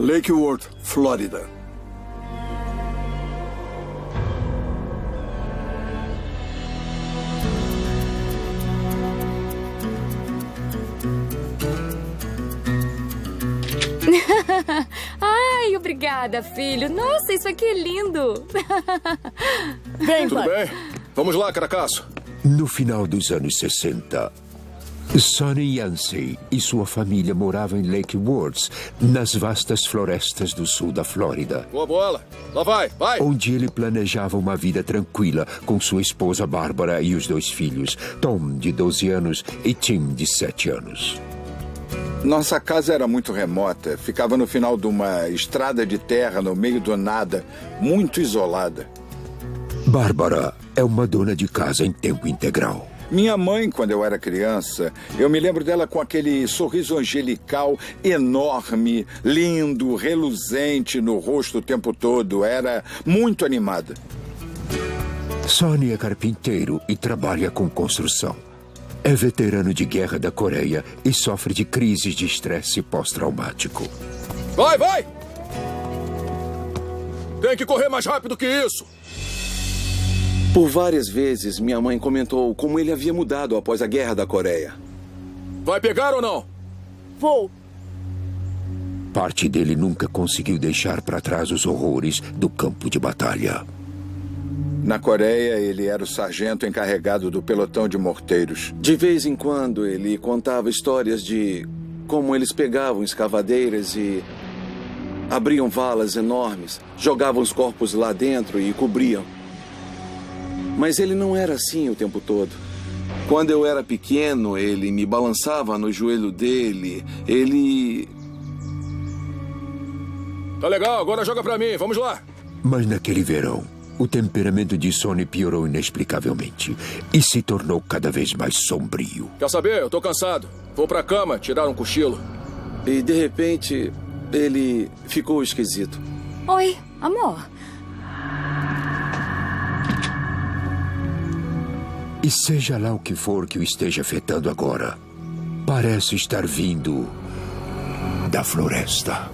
Lake Worth, Flórida. Ai, obrigada, filho. Nossa, isso aqui é lindo. Vem, Tudo pai. bem? Vamos lá, Caracaço. No final dos anos 60, Sonny Yancey e sua família moravam em Lake Worth, nas vastas florestas do sul da Flórida, Boa bola. Lá vai, vai. onde ele planejava uma vida tranquila com sua esposa Bárbara e os 2 filhos, Tom, de 12 anos, e Tim, de 7 anos. Nossa casa era muito remota. Ficava no final de uma estrada de terra, no meio do nada, muito isolada. Bárbara é uma dona de casa em tempo integral. Minha mãe, quando eu era criança, eu me lembro dela com aquele sorriso angelical enorme, lindo, reluzente no rosto o tempo todo. Era muito animada. Sonny é carpinteiro e trabalha com construção. É veterano de guerra da Coreia e sofre de crises de estresse pós-traumático. Vai, vai. Tem que correr mais rápido que isso. Por várias vezes, minha mãe comentou como ele havia mudado após a Guerra da Coreia. Vai pegar ou não? Vou. Parte dele nunca conseguiu deixar para trás os horrores do campo de batalha. Na Coreia, ele era o sargento encarregado do pelotão de morteiros. De vez em quando, ele contava histórias de como eles pegavam escavadeiras e abriam valas enormes, jogavam os corpos lá dentro e cobriam. Mas ele não era assim o tempo todo. Quando eu era pequeno, ele me balançava no joelho dele. Ele... Tá legal, agora joga pra mim. Vamos lá. Mas naquele verão, o temperamento de Sonny piorou inexplicavelmente e se tornou cada vez mais sombrio. Quer saber? Eu tô cansado. Vou pra cama tirar um cochilo. E de repente, ele ficou esquisito. Oi, amor. E seja lá o que for que o esteja afetando agora, parece estar vindo da floresta.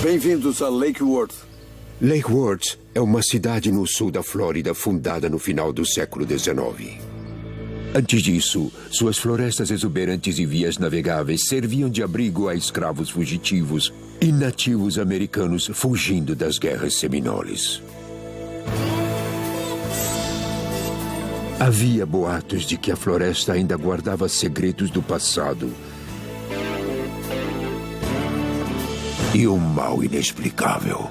Bem-vindos a Lake Worth. Lake Worth é uma cidade no sul da Flórida fundada no final do século XIX. Antes disso, suas florestas exuberantes e vias navegáveis serviam de abrigo a escravos fugitivos e nativos americanos fugindo das guerras seminoles. Havia boatos de que a floresta ainda guardava segredos do passado e um mal inexplicável.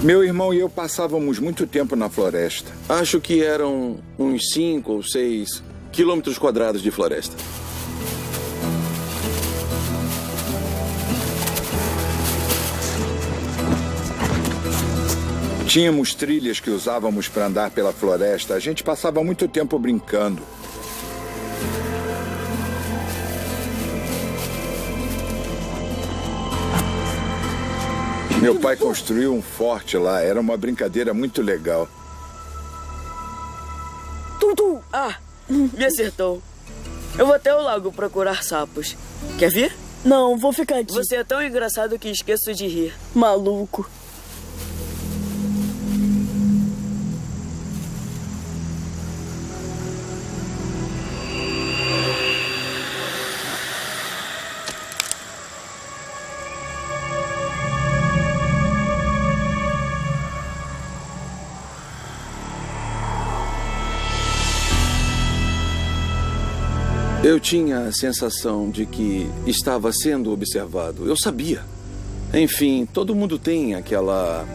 Meu irmão e eu passávamos muito tempo na floresta. Acho que eram uns 5 ou 6 quilômetros quadrados de floresta. Tínhamos trilhas que usávamos para andar pela floresta. A gente passava muito tempo brincando. Meu pai construiu um forte lá. Era uma brincadeira muito legal. Tum. Ah, me acertou. Eu vou até o lago procurar sapos. Quer vir? Não, vou ficar aqui. Você é tão engraçado que esqueço de rir. Maluco. Eu tinha a sensação de que estava sendo observado. Eu sabia. Enfim, todo mundo tem aquela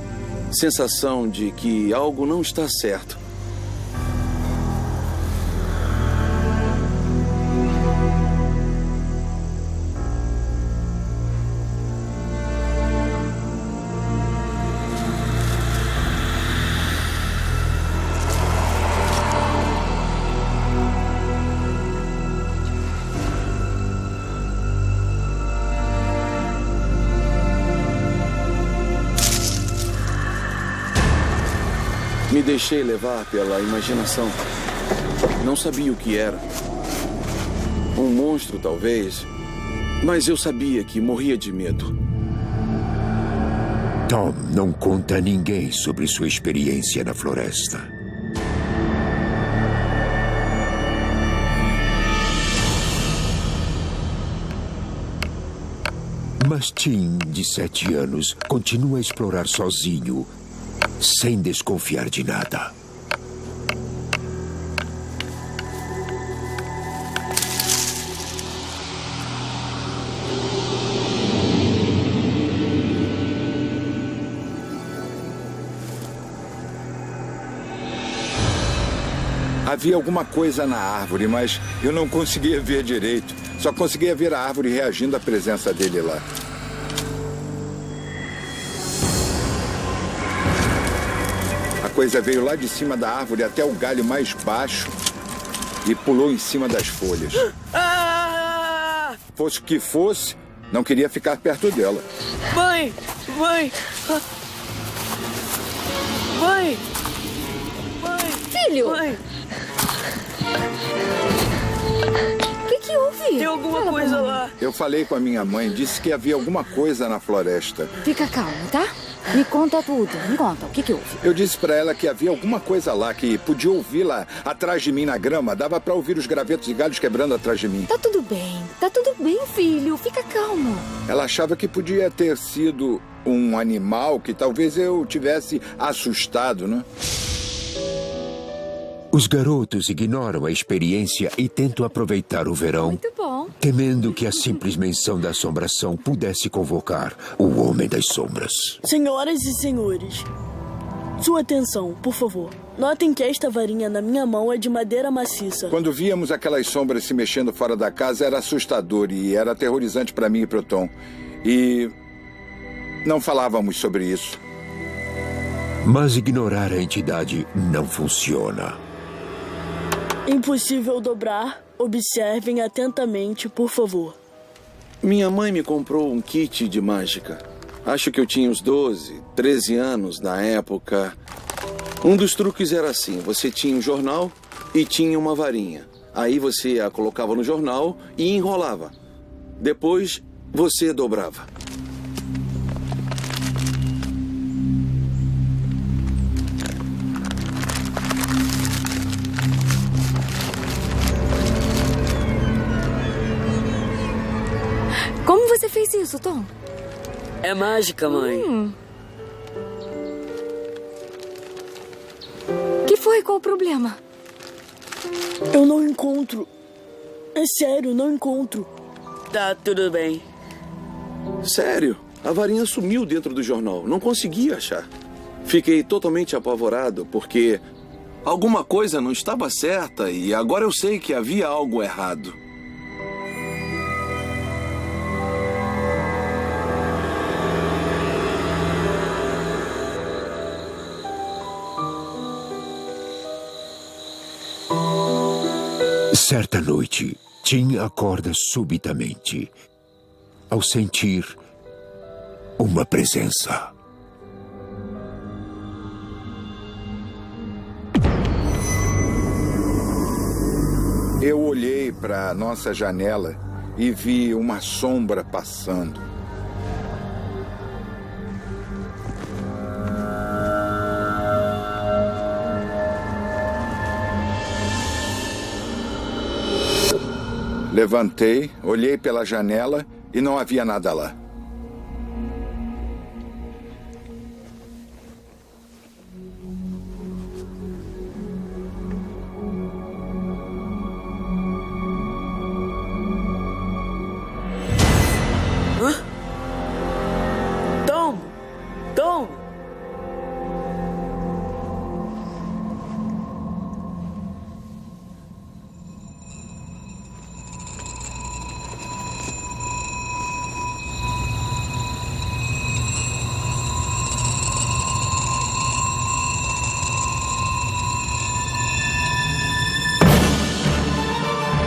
sensação de que algo não está certo. Me deixei levar pela imaginação. Não sabia o que era. Um monstro, talvez. Mas eu sabia que morria de medo. Tom não conta a ninguém sobre sua experiência na floresta. Mas Tim, de 7 anos, continua a explorar sozinho, sem desconfiar de nada. Havia alguma coisa na árvore, mas eu não conseguia ver direito. Só conseguia ver a árvore reagindo à presença dele lá. A coisa veio lá de cima da árvore até o galho mais baixo e pulou em cima das folhas. Ah! Fosse o que fosse, não queria ficar perto dela. Mãe! Mãe! Mãe! Mãe! Filho! Mãe! O que houve? Tem alguma Fala, coisa mamãe. lá. Eu falei com a minha mãe, disse que havia alguma coisa na floresta. Fica calmo, tá? Me conta tudo. Me conta, o que houve? Eu disse pra ela que havia alguma coisa lá, que podia ouvi-la atrás de mim na grama. Dava pra ouvir os gravetos de galhos quebrando atrás de mim. Tá tudo bem, filho. Fica calmo. Ela achava que podia ter sido um animal que talvez eu tivesse assustado, né? Os garotos ignoram a experiência e tentam aproveitar o verão, Muito bom. temendo que a simples menção da assombração pudesse convocar o Homem das Sombras. Senhoras e senhores, sua atenção, por favor. Notem que esta varinha na minha mão é de madeira maciça. Quando víamos aquelas sombras se mexendo fora da casa, era assustador e era aterrorizante pra mim e pro Tom. E não falávamos sobre isso. Mas ignorar a entidade não funciona. Impossível dobrar. Observem atentamente, por favor. Minha mãe me comprou um kit de mágica. Acho que eu tinha uns 12, 13 anos na época. Um dos truques era assim: você tinha um jornal e tinha uma varinha. Aí você a colocava no jornal e enrolava. Depois você dobrava. Como você fez isso, Tom? É mágica, mãe. Que foi? Qual o problema? Eu não encontro. É sério, não encontro. Tá tudo bem. Sério? A varinha sumiu dentro do jornal. Não conseguia achar. Fiquei totalmente apavorado porque alguma coisa não estava certa e agora eu sei que havia algo errado. Certa noite, Tim acorda subitamente ao sentir uma presença. Eu olhei para nossa janela e vi uma sombra passando. Levantei, olhei pela janela e não havia nada lá. Tom! Tom!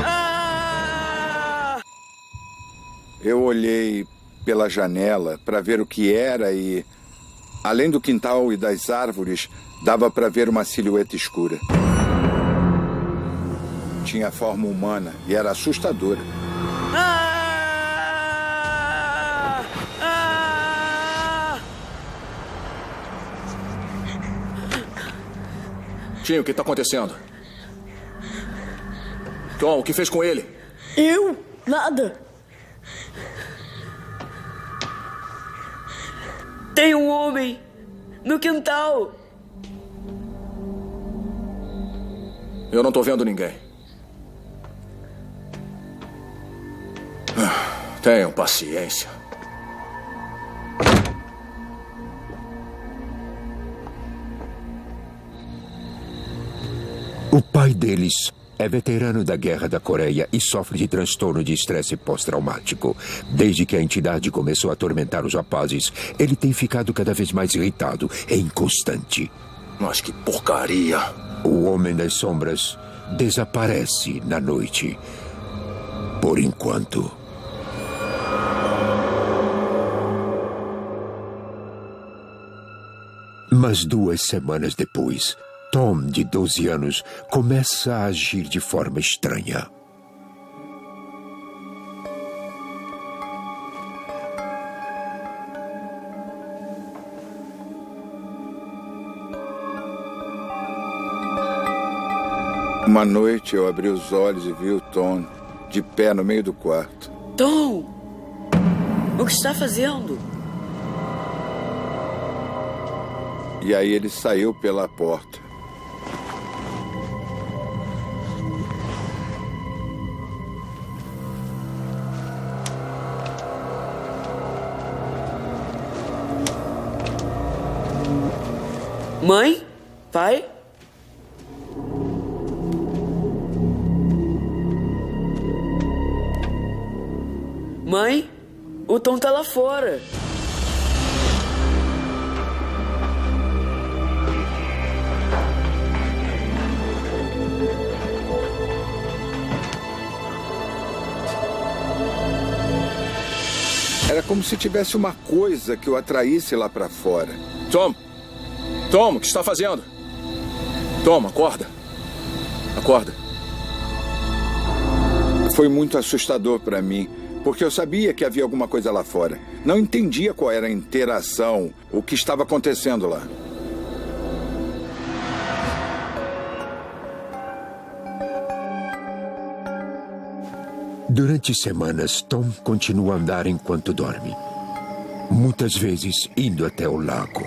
Ah! Eu olhei pela janela para ver o que era e, além do quintal e das árvores, dava para ver uma silhueta escura. tinha forma humana e era assustadora. Ah! Ah! Tim, o que tá acontecendo? Tom, o que fez com ele? Eu? Nada. Tem um homem no quintal. Eu não tô vendo ninguém. Tenham paciência. O pai deles é veterano da Guerra da Coreia e sofre de transtorno de estresse pós-traumático. Desde que a entidade começou a atormentar os rapazes, ele tem ficado cada vez mais irritado e inconstante. Mas que porcaria! O Homem das Sombras desaparece na noite. Por enquanto. Mas 2 semanas depois, Tom, de 12 anos, começa a agir de forma estranha. Uma noite eu abri os olhos e vi o Tom de pé no meio do quarto. Tom, o que está fazendo? E aí ele saiu pela porta. Mãe? Pai? Mãe? O Tom tá lá fora. Era como se tivesse uma coisa que o atraísse lá pra fora. Tom! Tom, o que está fazendo? Tom, acorda. Acorda. Foi muito assustador pra mim, porque eu sabia que havia alguma coisa lá fora. Não entendia qual era a interação, o que estava acontecendo lá. Durante semanas, Tom continua a andar enquanto dorme. Muitas vezes indo até o lago.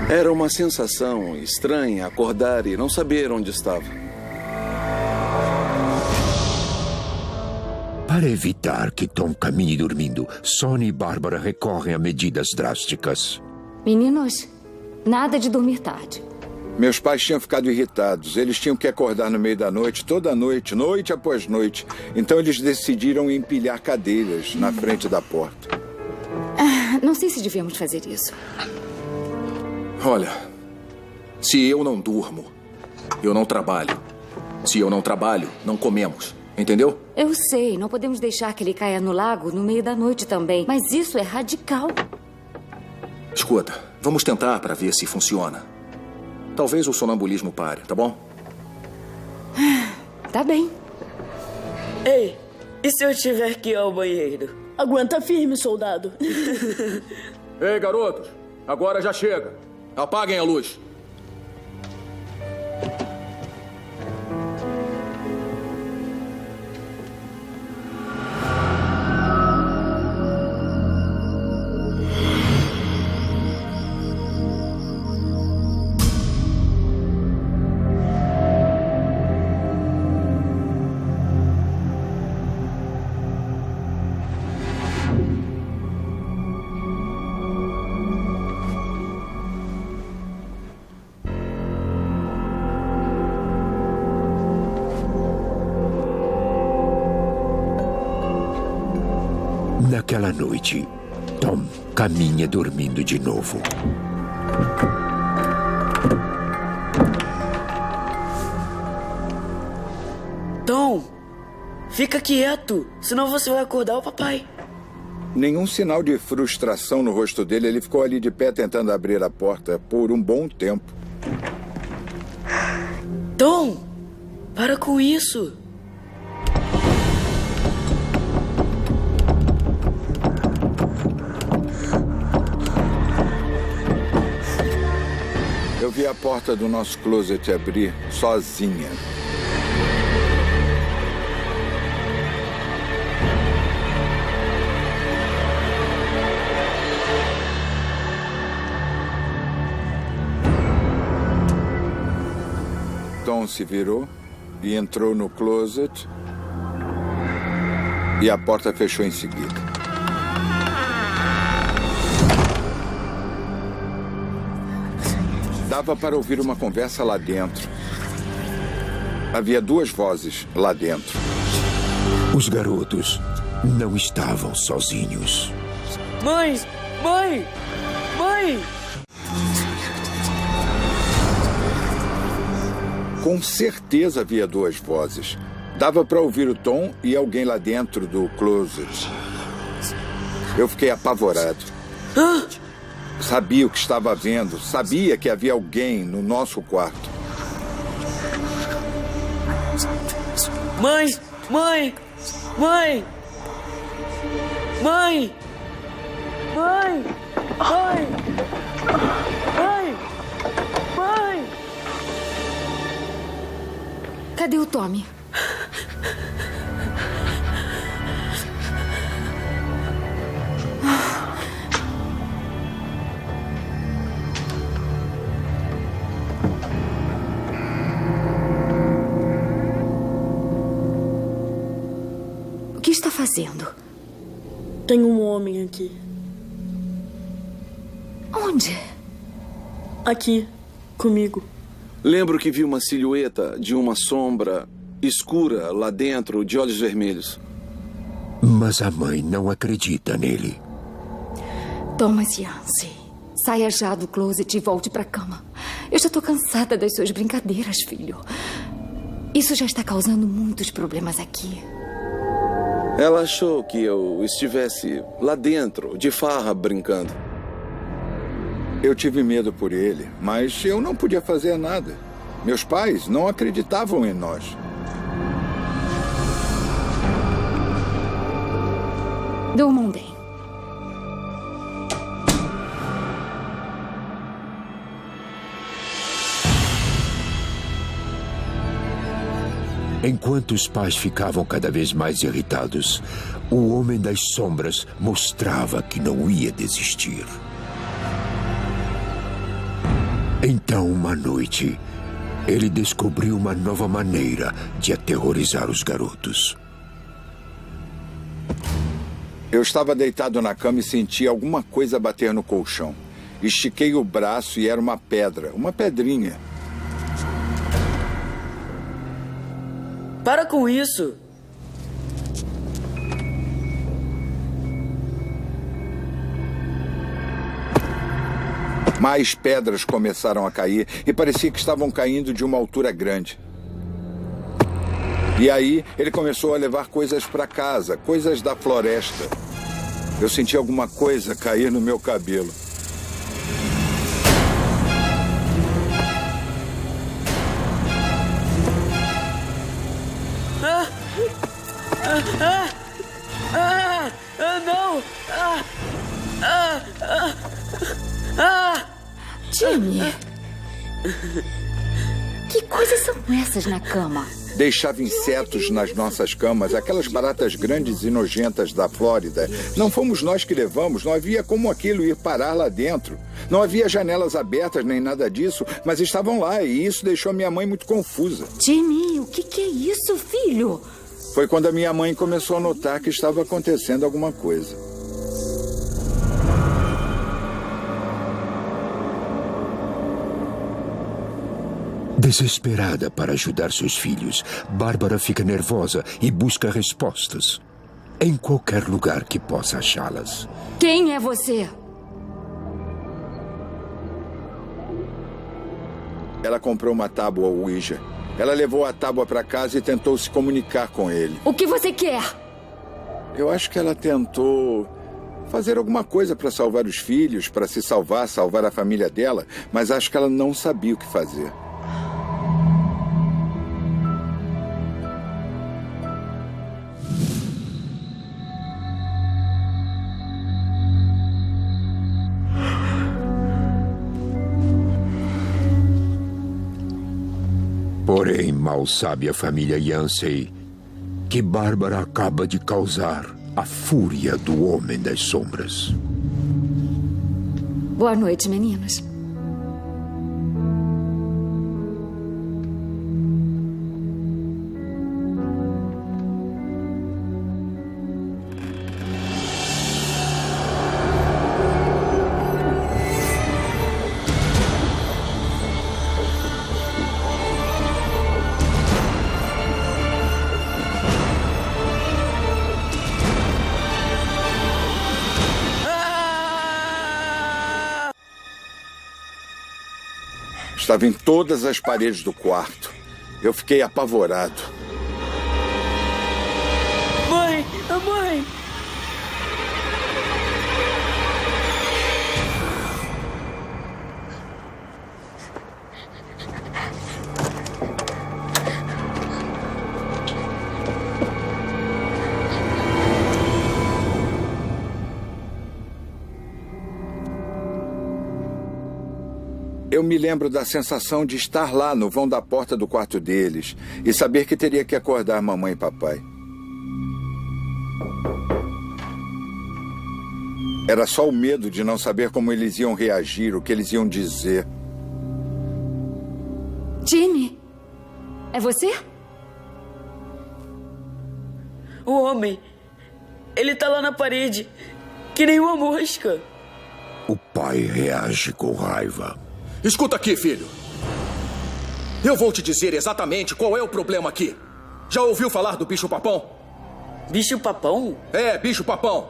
Era uma sensação estranha acordar e não saber onde estava. Para evitar que Tom caminhe dormindo, Sonny e Bárbara recorrem a medidas drásticas. Meninos, nada de dormir tarde. Meus pais tinham ficado irritados. Eles tinham que acordar no meio da noite, toda noite, noite após noite. Então eles decidiram empilhar cadeiras na frente da porta. Não sei se devíamos fazer isso. Olha, se eu não durmo, eu não trabalho. Se eu não trabalho, não comemos. Entendeu? Eu sei, não podemos deixar que ele caia no lago no meio da noite também. Mas isso é radical. Escuta, vamos tentar para ver se funciona. Talvez o sonambulismo pare, tá bom? Tá bem. Ei, e se eu tiver que ir ao banheiro? Aguenta firme, soldado. Ei, garotos, agora já chega. Apaguem a luz. Naquela noite, Tom caminha dormindo de novo. Tom, fica quieto, senão você vai acordar o papai. Nenhum sinal de frustração no rosto dele. Ele ficou ali de pé tentando abrir a porta por um bom tempo. Tom, para com isso. Eu vi a porta do nosso closet abrir sozinha. Tom se virou e entrou no closet e a porta fechou em seguida. Dava para ouvir uma conversa lá dentro. Havia duas vozes lá dentro. Os garotos não estavam sozinhos. Mãe! Mãe! Mãe! Com certeza havia duas vozes. Dava para ouvir o Tom e alguém lá dentro do closet. Eu fiquei apavorado. Sabia o que estava vendo. Sabia que havia alguém no nosso quarto. Mãe! Mãe! Mãe! Mãe! Mãe! Mãe! Mãe! Mãe! Cadê o Tommy? O que está fazendo? Tem um homem aqui. Onde? Aqui, comigo. Lembro que vi uma silhueta de uma sombra escura lá dentro, de olhos vermelhos. Mas a mãe não acredita nele. Thomas Yancey, saia já do closet e volte para a cama. Eu já estou cansada das suas brincadeiras, filho. Isso já está causando muitos problemas aqui. Ela achou que eu estivesse lá dentro, de farra, brincando. Eu tive medo por ele, mas eu não podia fazer nada. Meus pais não acreditavam em nós. Dumondem. Enquanto os pais ficavam cada vez mais irritados, o Homem das Sombras mostrava que não ia desistir. Então, uma noite, ele descobriu uma nova maneira de aterrorizar os garotos. Eu estava deitado na cama e senti alguma coisa bater no colchão. Estiquei o braço e era uma pedra, uma pedrinha. Para com isso! Mais pedras começaram a cair e parecia que estavam caindo de uma altura grande. E aí ele começou a levar coisas para casa, coisas da floresta. Eu senti alguma coisa cair no meu cabelo. Não! Jimmy! Que coisas são essas na cama? Deixava insetos nas nossas camas, aquelas baratas grandes e nojentas da Flórida. Não fomos nós que levamos, não havia como aquilo ir parar lá dentro. Não havia janelas abertas nem nada disso, mas estavam lá e isso deixou minha mãe muito confusa. Jimmy, o que é isso, filho? Foi quando a minha mãe começou a notar que estava acontecendo alguma coisa. Desesperada para ajudar seus filhos, Bárbara fica nervosa e busca respostas em qualquer lugar que possa achá-las. Quem é você? Ela comprou uma tábua Ouija. Ela levou a tábua para casa e tentou se comunicar com ele. O que você quer? Eu acho que ela tentou fazer alguma coisa para salvar os filhos, para se salvar a família dela, mas acho que ela não sabia o que fazer. Porém, mal sabe a família Yancey que Bárbara acaba de causar a fúria do Homem das Sombras. Boa noite, meninos. Estava em todas as paredes do quarto. Eu fiquei apavorado. Mãe! Mãe! Eu me lembro da sensação de estar lá no vão da porta do quarto deles e saber que teria que acordar mamãe e papai. Era só o medo de não saber como eles iam reagir, o que eles iam dizer. Jimmy, é você? O homem, ele tá lá na parede, que nem uma mosca. O pai reage com raiva. Escuta aqui, filho. Eu vou te dizer exatamente qual é o problema aqui. Já ouviu falar do bicho-papão? Bicho-papão? É, bicho-papão.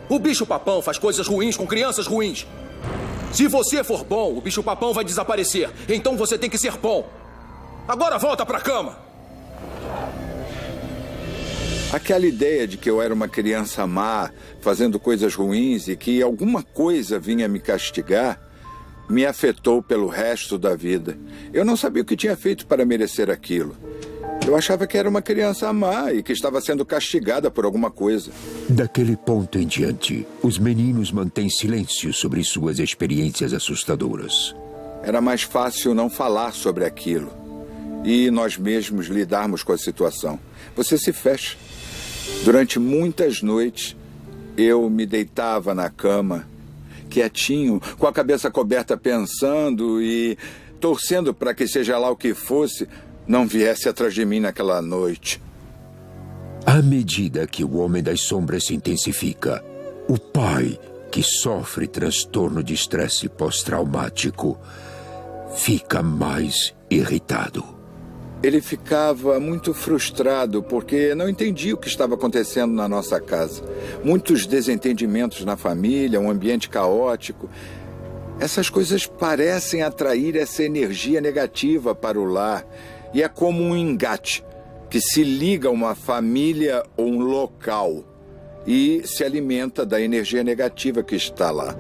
O bicho-papão faz coisas ruins com crianças ruins. Se você for bom, o bicho-papão vai desaparecer. Então você tem que ser bom. Agora volta pra cama. Aquela ideia de que eu era uma criança má, fazendo coisas ruins e que alguma coisa vinha me castigar, me afetou pelo resto da vida. Eu não sabia o que tinha feito para merecer aquilo. Eu achava que era uma criança má e que estava sendo castigada por alguma coisa. Daquele ponto em diante, os meninos mantêm silêncio sobre suas experiências assustadoras. Era mais fácil não falar sobre aquilo e nós mesmos lidarmos com a situação. Você se fecha. Durante muitas noites, eu me deitava na cama, quietinho, com a cabeça coberta, pensando e torcendo para que seja lá o que fosse, não viesse atrás de mim naquela noite. À medida que o Homem das Sombras se intensifica, o pai, que sofre transtorno de estresse pós-traumático, fica mais irritado. Ele ficava muito frustrado porque não entendia o que estava acontecendo na nossa casa. Muitos desentendimentos na família, um ambiente caótico. Essas coisas parecem atrair essa energia negativa para o lar. E é como um engate que se liga a uma família ou um local e se alimenta da energia negativa que está lá.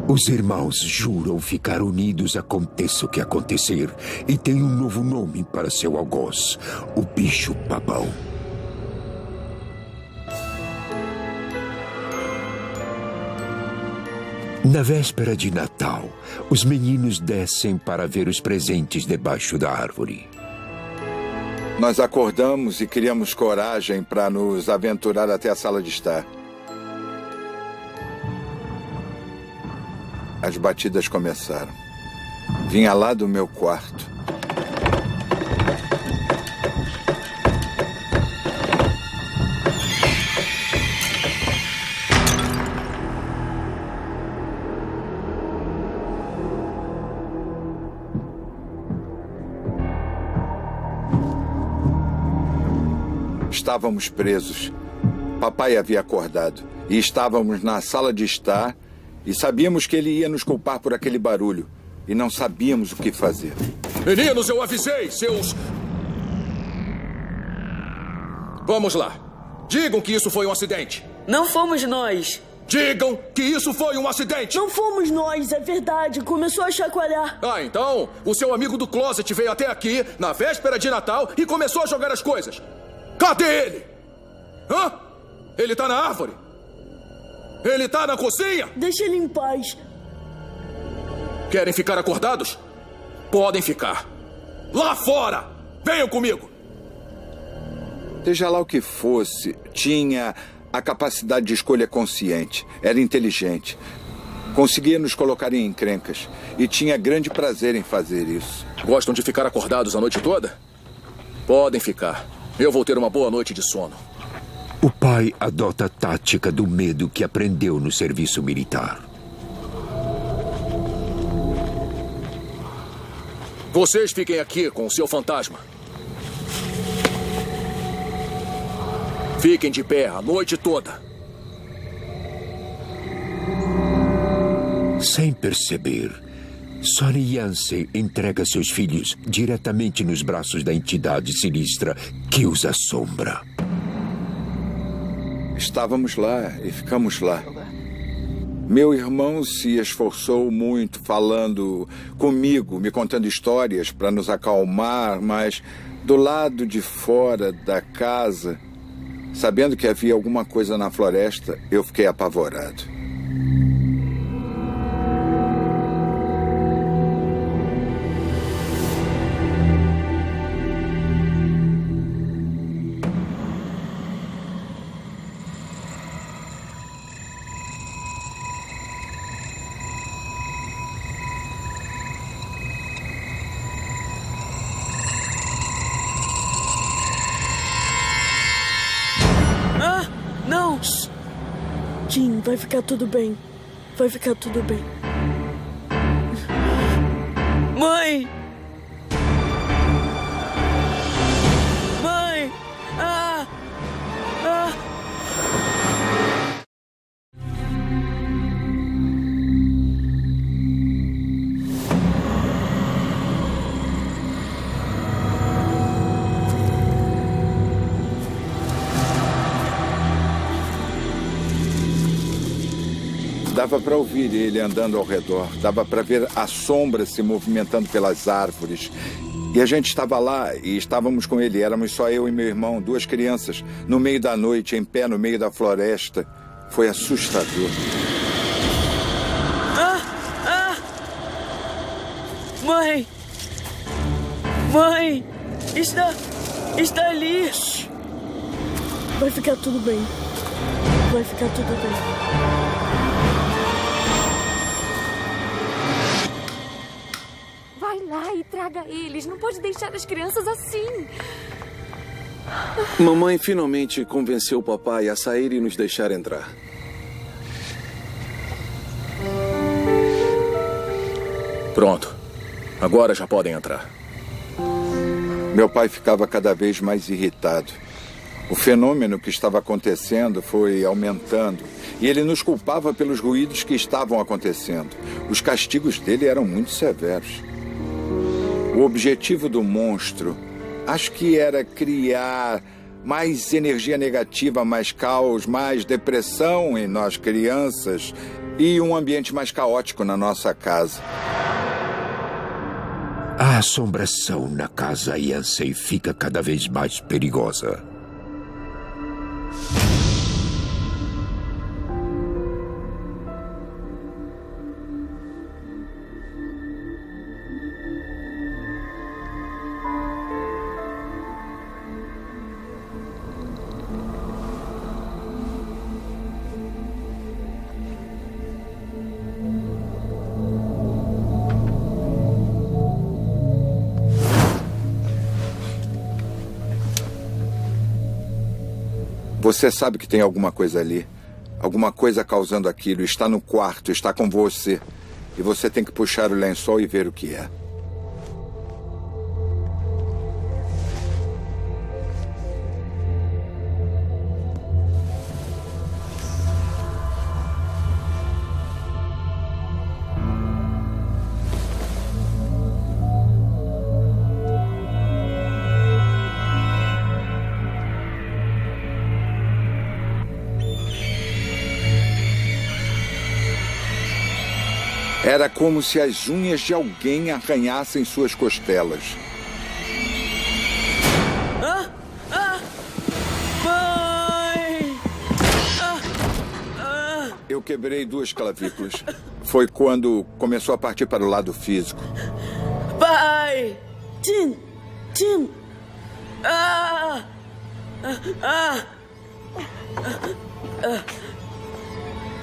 Os irmãos juram ficar unidos aconteça o que acontecer e têm um novo nome para seu algoz, o bicho-papão. Na véspera de Natal, os meninos descem para ver os presentes debaixo da árvore. Nós acordamos e criamos coragem para nos aventurar até a sala de estar. As batidas começaram. Vinha lá do meu quarto. Estávamos presos. Papai havia acordado e estávamos na sala de estar e sabíamos que ele ia nos culpar por aquele barulho e não sabíamos o que fazer. Meninos, eu avisei, seus... Vamos lá. Digam que isso foi um acidente. Não fomos nós. Digam que isso foi um acidente. Não fomos nós, é verdade. Começou a chacoalhar. Ah, então o seu amigo do closet veio até aqui na véspera de Natal e começou a jogar as coisas. Cadê ele? Hã? Ele tá na árvore? Ele tá na cozinha? Deixa ele em paz. Querem ficar acordados? Podem ficar. Lá fora! Venham comigo! Seja lá o que fosse, tinha a capacidade de escolha consciente. Era inteligente. Conseguia nos colocar em encrencas. E tinha grande prazer em fazer isso. Gostam de ficar acordados a noite toda? Podem ficar. Eu vou ter uma boa noite de sono. O pai adota a tática do medo que aprendeu no serviço militar. Vocês fiquem aqui com o seu fantasma. Fiquem de pé a noite toda. Sem perceber, Sonny Yancey entrega seus filhos diretamente nos braços da entidade sinistra que os assombra. Estávamos lá e ficamos lá. Meu irmão se esforçou muito falando comigo, me contando histórias para nos acalmar, mas do lado de fora da casa, sabendo que havia alguma coisa na floresta, eu fiquei apavorado. Não! Jim, vai ficar tudo bem. Vai ficar tudo bem. Mãe! Mãe! Ah! Ah! Dava para ouvir ele andando ao redor. Dava para ver a sombra se movimentando pelas árvores. E a gente estava lá e estávamos com ele. Éramos só eu e meu irmão, duas crianças, no meio da noite, em pé no meio da floresta. Foi assustador. Ah! Ah! Mãe! Mãe! Está ali! Vai ficar tudo bem. Vai ficar tudo bem. Vai lá e traga eles. Não pode deixar as crianças assim. Mamãe finalmente convenceu o papai a sair e nos deixar entrar. Pronto. Agora já podem entrar. Meu pai ficava cada vez mais irritado. O fenômeno que estava acontecendo foi aumentando. E ele nos culpava pelos ruídos que estavam acontecendo. Os castigos dele eram muito severos. O objetivo do monstro, acho que era criar mais energia negativa, mais caos, mais depressão em nós crianças e um ambiente mais caótico na nossa casa. A assombração na casa Yancey fica cada vez mais perigosa. Você sabe que tem alguma coisa ali. Alguma coisa causando aquilo. Está no quarto, está com você. E você tem que puxar o lençol e ver o que é. Era como se as unhas de alguém arranhassem suas costelas. Mãe! Eu quebrei 2 clavículas. Foi quando começou a partir para o lado físico. Pai! Tim! Tim!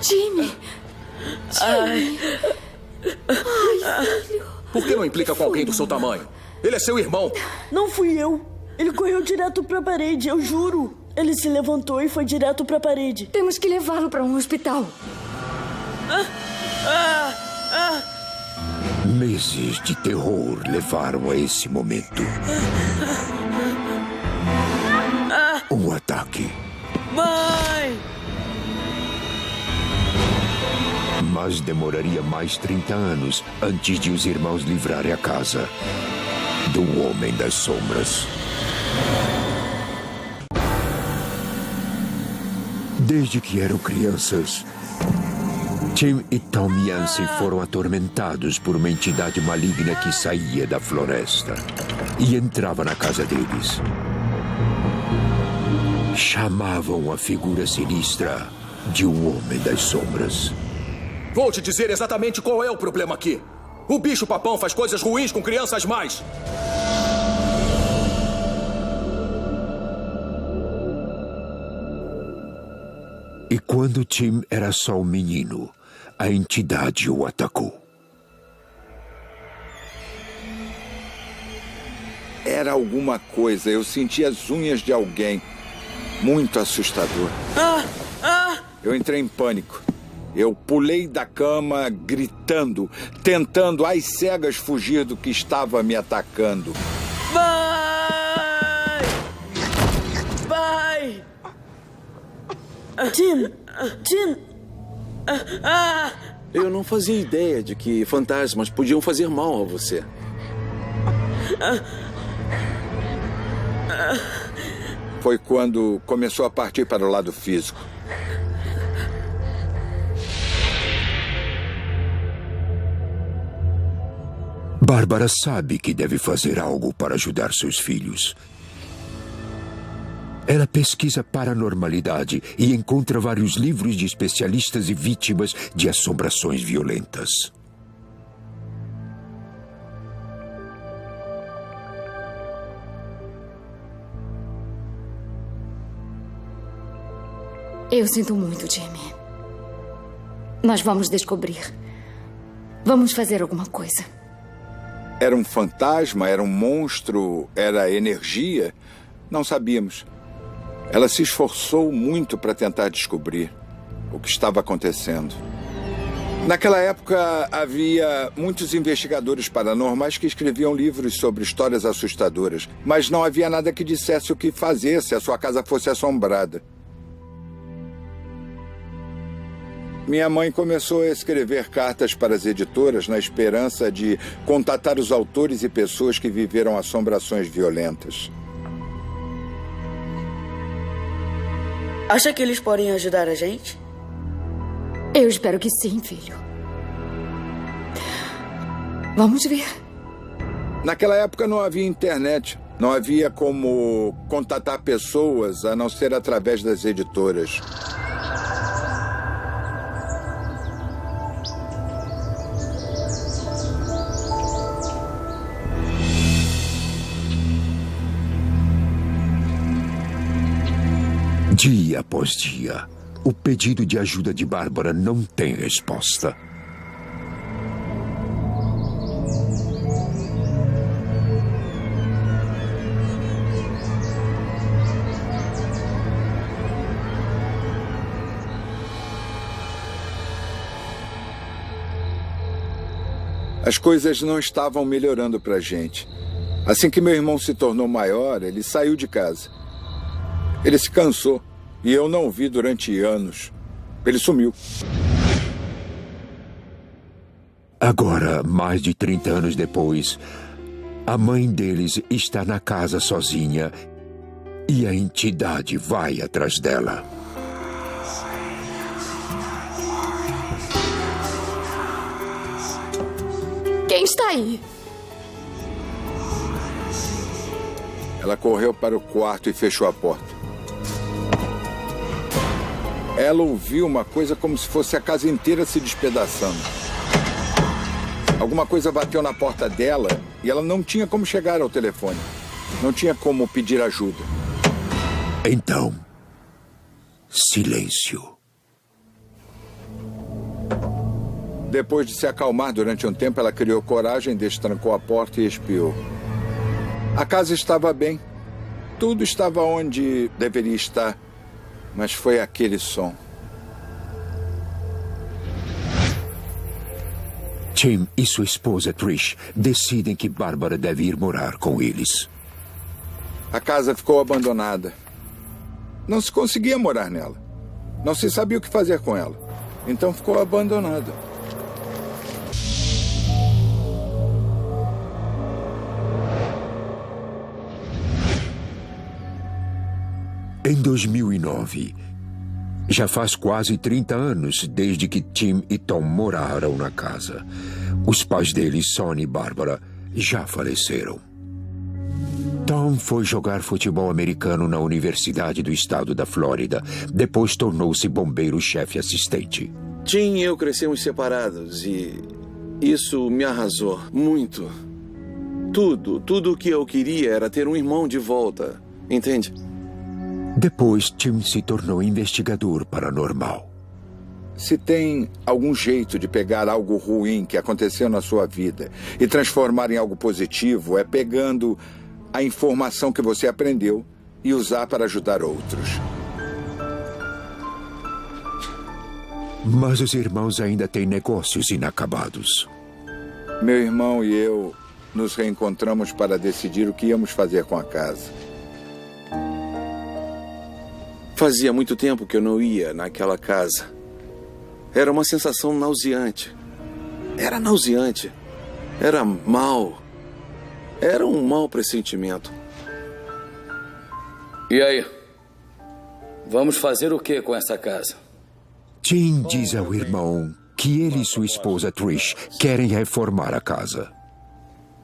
Jimmy! Por que não implica com alguém do seu tamanho? Ele é seu irmão. Não fui eu. Ele correu direto pra parede, eu juro. Ele se levantou e foi direto pra parede. Temos que levá-lo para um hospital. Meses de terror levaram a esse momento. Um ataque. Mãe! Mas demoraria mais 30 anos antes de os irmãos livrarem a casa do Homem das Sombras. Desde que eram crianças, Tim e Tom Yancey foram atormentados por uma entidade maligna que saía da floresta e entrava na casa deles. Chamavam a figura sinistra de um Homem das Sombras. Vou te dizer exatamente qual é o problema aqui. O bicho-papão faz coisas ruins com crianças mais. E quando Tim era só um menino, a entidade o atacou. Era alguma coisa. Eu senti as unhas de alguém. Muito assustador. Eu entrei em pânico. Eu pulei da cama gritando, tentando às cegas fugir do que estava me atacando. Pai! Pai! Tim! Tim! Eu não fazia ideia de que fantasmas podiam fazer mal a você. Foi quando começou a partir para o lado físico. Bárbara sabe que deve fazer algo para ajudar seus filhos. Ela pesquisa paranormalidade e encontra vários livros de especialistas e vítimas de assombrações violentas. Eu sinto muito, Jimmy. Nós vamos descobrir. Vamos fazer alguma coisa. Era um fantasma? Era um monstro? Era energia? Não sabíamos. Ela se esforçou muito para tentar descobrir o que estava acontecendo. Naquela época, havia muitos investigadores paranormais que escreviam livros sobre histórias assustadoras, mas não havia nada que dissesse o que fazer se a sua casa fosse assombrada. Minha mãe começou a escrever cartas para as editoras na esperança de contatar os autores e pessoas que viveram assombrações violentas. Acha que eles podem ajudar a gente? Eu espero que sim, filho. Vamos ver. Naquela época não havia internet. Não havia como contatar pessoas a não ser através das editoras. Dia após dia, o pedido de ajuda de Bárbara não tem resposta. As coisas não estavam melhorando pra gente. Assim que meu irmão se tornou maior, ele saiu de casa. Ele se cansou e eu não o vi durante anos. Ele sumiu. Agora, mais de 30 anos depois, a mãe deles está na casa sozinha e a entidade vai atrás dela. Quem está aí? Ela correu para o quarto e fechou a porta. Ela ouviu uma coisa como se fosse a casa inteira se despedaçando. Alguma coisa bateu na porta dela e ela não tinha como chegar ao telefone. Não tinha como pedir ajuda. Então, silêncio. Depois de se acalmar durante um tempo, ela criou coragem, destrancou a porta e espiou. A casa estava bem. Tudo estava onde deveria estar. Mas foi aquele som. Tim e sua esposa Trish decidem que Bárbara deve ir morar com eles. A casa ficou abandonada. Não se conseguia morar nela. Não se sabia o que fazer com ela. Então ficou abandonada. Em 2009, já faz quase 30 anos desde que Tim e Tom moraram na casa. Os pais deles, Sonny e Bárbara, já faleceram. Tom foi jogar futebol americano na Universidade do Estado da Flórida. Depois tornou-se bombeiro-chefe assistente. Tim e eu crescemos separados e isso me arrasou muito. Tudo o que eu queria era ter um irmão de volta, entende? Depois, Tim se tornou investigador paranormal. Se tem algum jeito de pegar algo ruim que aconteceu na sua vida e transformar em algo positivo, é pegando a informação que você aprendeu e usar para ajudar outros. Mas os irmãos ainda têm negócios inacabados. Meu irmão e eu nos reencontramos para decidir o que íamos fazer com a casa. Fazia muito tempo que eu não ia naquela casa. Era uma sensação nauseante. Era nauseante. Era mal. Era um mau pressentimento. E aí? Vamos fazer o que com essa casa? Tim diz ao irmão que ele e sua esposa Trish querem reformar a casa.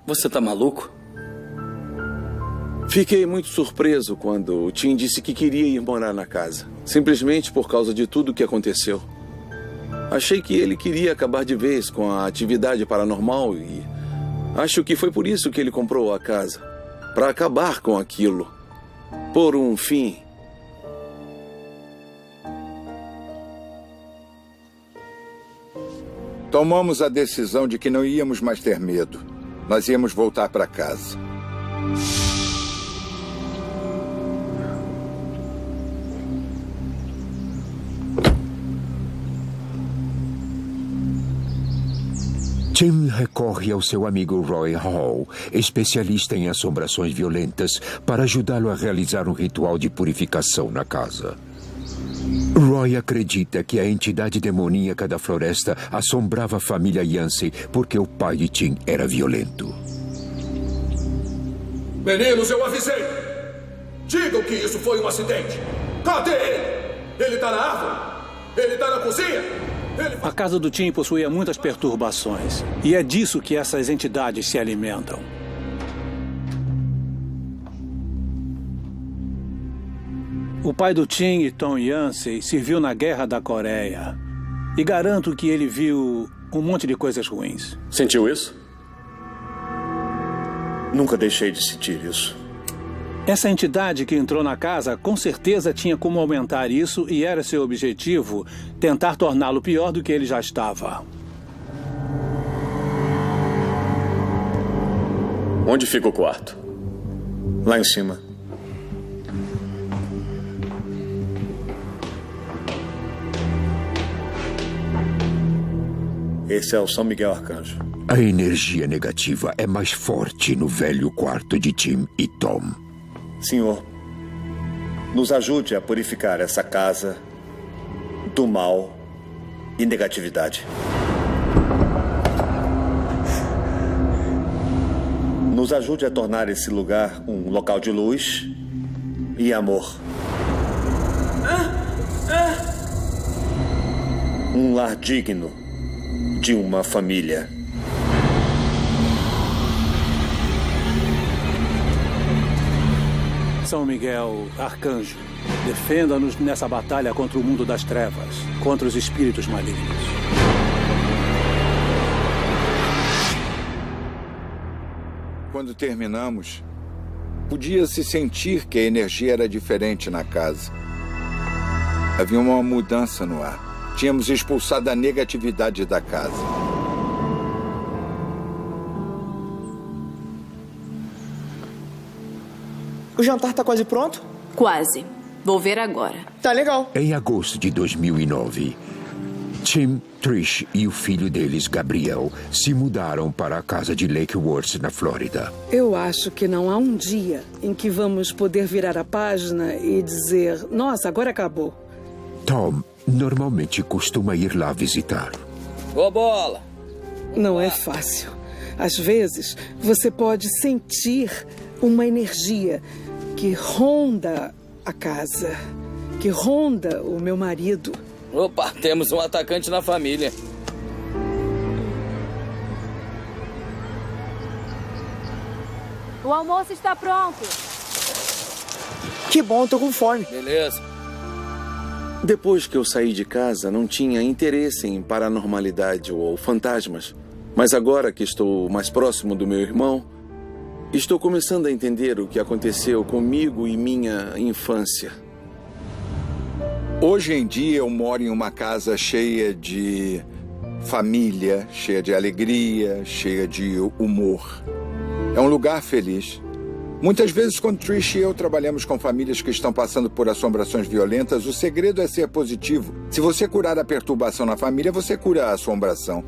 Você tá maluco? Fiquei muito surpreso quando o Tim disse que queria ir morar na casa. Simplesmente por causa de tudo o que aconteceu. Achei que ele queria acabar de vez com a atividade paranormal e acho que foi por isso que ele comprou a casa. Para acabar com aquilo. Por um fim. Tomamos a decisão de que não íamos mais ter medo. Nós íamos voltar para casa. Tim recorre ao seu amigo Roy Hall, especialista em assombrações violentas, para ajudá-lo a realizar um ritual de purificação na casa. Roy acredita que a entidade demoníaca da floresta assombrava a família Yancey porque o pai de Tim era violento. Meninos, eu avisei! Digam que isso foi um acidente! Cadê ele? Ele tá na árvore? Ele tá na cozinha? A casa do Tim possuía muitas perturbações. E é disso que essas entidades se alimentam. O pai do Tim e Tom Yancey serviu na Guerra da Coreia. E garanto que ele viu um monte de coisas ruins. Sentiu isso? Nunca deixei de sentir isso. Essa entidade que entrou na casa com certeza tinha como aumentar isso e era seu objetivo tentar torná-lo pior do que ele já estava. Onde fica o quarto? Lá em cima. Esse é o São Miguel Arcanjo. A energia negativa é mais forte no velho quarto de Tim e Tom. Senhor, nos ajude a purificar essa casa do mal e negatividade. Nos ajude a tornar esse lugar um local de luz e amor. Um lar digno de uma família. São Miguel, Arcanjo, defenda-nos nessa batalha contra o mundo das trevas, contra os espíritos malignos. Quando terminamos, podia-se sentir que a energia era diferente na casa. Havia uma mudança no ar. Tínhamos expulsado a negatividade da casa. O jantar tá quase pronto? Quase. Vou ver agora. Tá legal. Em agosto de 2009, Tim, Trish e o filho deles, Gabriel, se mudaram para a casa de Lake Worth, na Flórida. Eu acho que não há um dia em que vamos poder virar a página e dizer, nossa, agora acabou. Tom normalmente costuma ir lá visitar. Ô, bola! Não é fácil. Às vezes, você pode sentir uma energia que ronda a casa, que ronda o meu marido. Opa, temos um atacante na família. O almoço está pronto. Que bom, tô com fome. Beleza. Depois que eu saí de casa, não tinha interesse em paranormalidade ou fantasmas. Mas agora que estou mais próximo do meu irmão, estou começando a entender o que aconteceu comigo e minha infância. Hoje em dia eu moro em uma casa cheia de família, cheia de alegria, cheia de humor. É um lugar feliz. Muitas vezes, quando Trish e eu trabalhamos com famílias que estão passando por assombrações violentas, o segredo é ser positivo. Se você curar a perturbação na família, você cura a assombração.